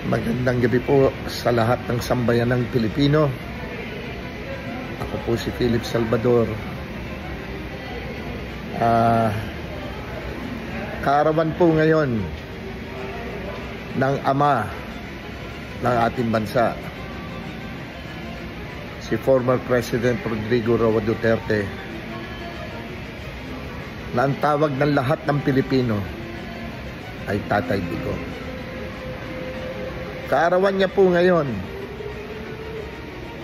Magandang gabi po sa lahat ng sambayanang Pilipino. Ako po si Philip Salvador. Kaarawan po ngayon ng ama ng ating bansa, si former President Rodrigo Roa Duterte, na ang tawag ng lahat ng Pilipino ay Tatay Digong. Kaarawan niya po ngayon,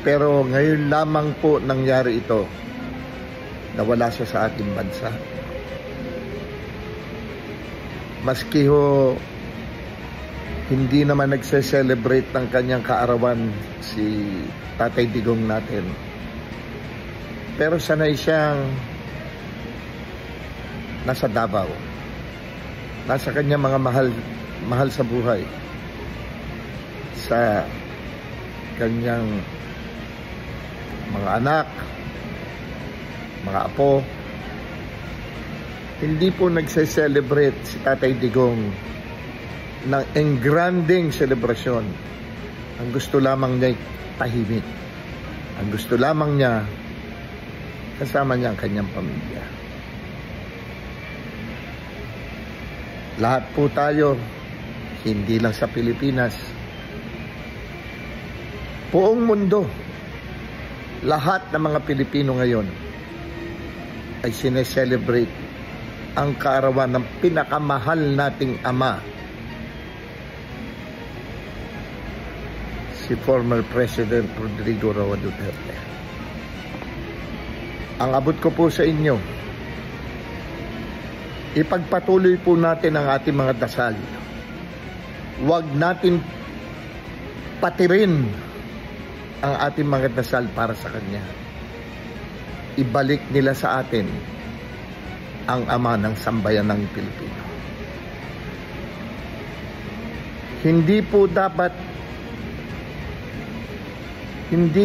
pero ngayon lamang po nangyari ito, nawala siya sa ating bansa. Maski ho hindi naman nagse-celebrate ng kanyang kaarawan si Tatay Digong natin, pero sanay siyang nasa Davao, nasa kanyang mga mahal sa buhay, sa kanyang mga anak, mga apo. Hindi po nagse-celebrate si Tatay Digong ng engranding selebrasyon. Ang gusto lamang niya ay tahimik. Ang gusto lamang niya, kasama niya ang kanyang pamilya. Lahat po tayo, hindi lang sa Pilipinas, buong mundo, lahat ng mga Pilipino ngayon ay sineselebrate ang kaarawan ng pinakamahal nating ama, si former President Rodrigo Roa Duterte. Ang abot ko po sa inyo, ipagpatuloy po natin ang ating mga dasal. Huwag natin patirin ang ating mga dasal para sa Kanya. Ibalik nila sa atin ang ama ng sambayanang Pilipino. Hindi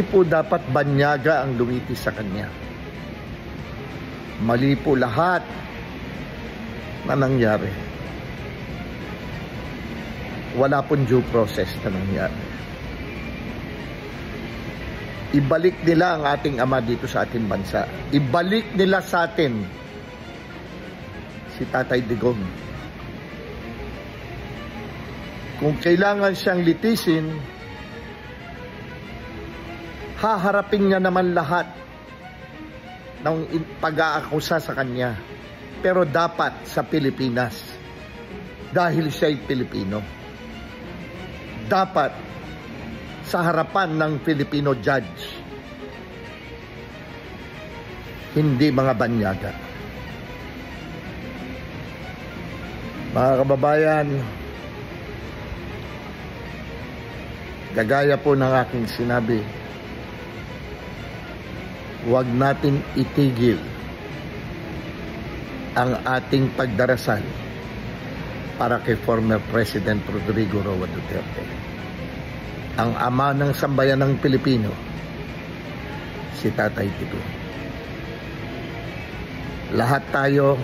po dapat banyaga ang lumiti sa Kanya. Mali po lahat na nangyari. Wala pong due process na nangyari. Ibalik nila ang ating ama dito sa ating bansa. Ibalik nila sa atin si Tatay Digong. Kung kailangan siyang litisin, haharapin niya naman lahat ng pag-aakusa sa kanya. Pero dapat sa Pilipinas, dahil siya'y Pilipino. Dapat sa harapan ng Filipino judge, hindi mga banyaga. Mga kababayan, kagaya po ng aking sinabi, huwag natin itigil ang ating pagdarasal para kay former President Rodrigo Roa Duterte, ang ama ng sambayanang Pilipino, si Tatay Digong. Lahat tayo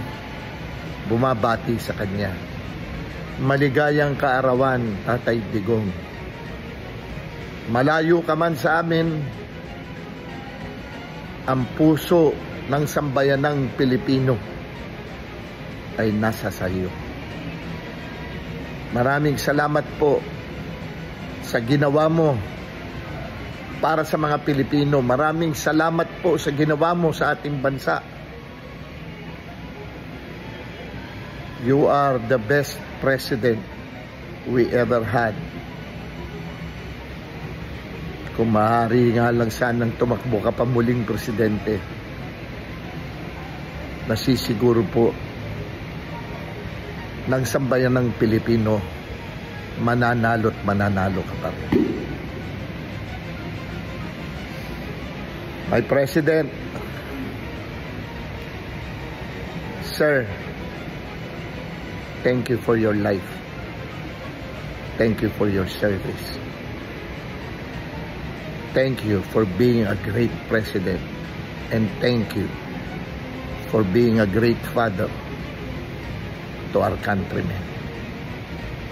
bumabati sa Kanya. Maligayang kaarawan, Tatay Digong. Malayo ka man sa amin, ang puso ng sambayanang Pilipino ay nasa sa iyo. Maraming salamat po sa ginawa mo para sa mga Pilipino. Maraming salamat po sa ginawa mo sa ating bansa. You are the best president we ever had. Kung maaari nga lang sanang tumakbo ka pa muling presidente, nasisiguro po ng sambayan ng Pilipino, mananalo't mananalo ka pa rin. My President, Sir, thank you for your life. Thank you for your service. Thank you for being a great president. And thank you for being a great father to our countrymen.